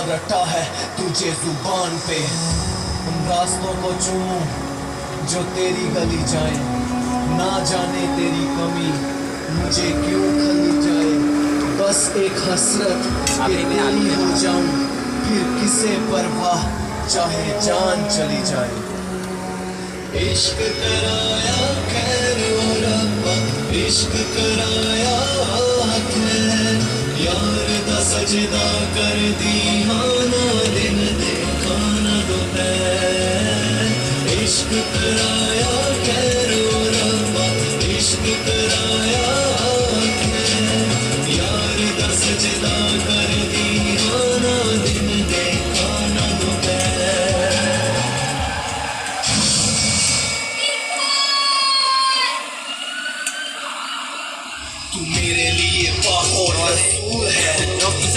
रटा है तुझे जुबान पे। उन रास्तों को चूमूं जो तेरी गली जाए, ना जाने तेरी कमी मुझे क्यों खली जाए। बस एक हसरत कि तेरी हो जाऊं, फिर किसे परवाह चाहे जान चली जाए। इश्क कराया खैर और रब्बा, इश्क कराया खैर, यार दा सजदा कर दी हाना दिन देखा ना दोपहर। इश्क कराया खैर और रब्बा, इश्क कराया खैर, यार दा सजदा कर दी हाना दिन देखा ना दोपहर। तू मेरे लिए पाक और रसूल है,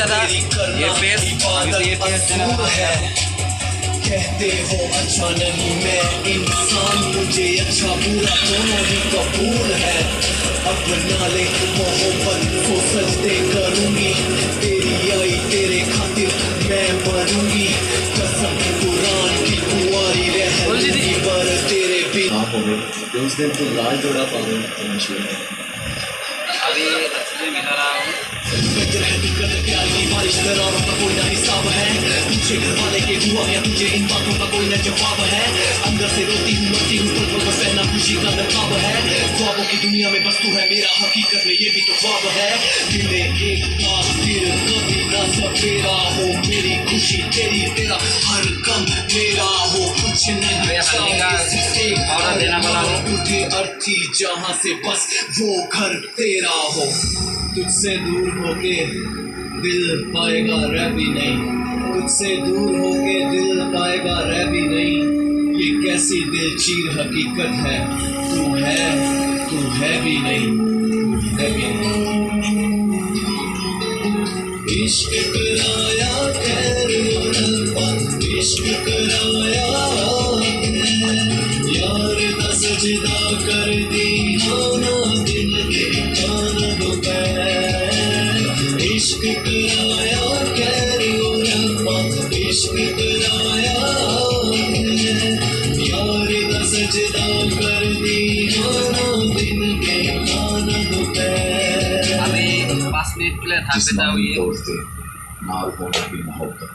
तेरी करना इबादत असूल है। कहते हो अच्छा नहीं मैं इंसान, मुझे अच्छा बुरा दोनों ही कबूल है। अपना ले मोहब्बत को सजदे करूंगी, तेरी आई तेरे खातिर मैं मरूंगी। कसम कुरान की कुंवारी रहूंगी पर तेरे भी आप हो गए। उस दिन तो लाल जोड़ा पा गए। अभी अच्छे मिला रहा हूँ। बारिश दरारों का कोई ना हिसाब है, पीछे घर वाले के हुआ या तुझे इन बातों का कोई ना जवाब है। अंदर से रोती हूँ मरती हूँ पल पल बस रहना खुशी का नकाब है। ख्वाबों की दुनिया में बस तू है मेरा, हकीकत में ये भी तो ख्वाब है। मिले एक बार फिर कभी ना सवेरा हो, मेरी खुशी तेरी तेरा हर गम मेरा हो। कुछ नहीं ऑर्डर देना वाला हो तुझे अर्थी जहाँ से बस वो घर तेरा हो। तुझसे दूर होके दिल पाएगा रह भी नहीं, तुझसे दूर होके दिल पाएगा रह भी नहीं। ये कैसी दिल चीर हकीकत है, तू है भी नहीं, तू है भी नहीं। इश्क कराया खैर और रब्बा, इश्क कराया खैर, यार दा सजदा कर दी हाना दिन देखा ना दोपहर। इश्क कराया खैर और रब्बा, इश्क कराया खैर, यार दा सजदा कर दी हाना दिन देखा ना दोपहर। अभी 5 मिनट के लिए था जिस्मानी तौर से नार होना भी मोहब्बत।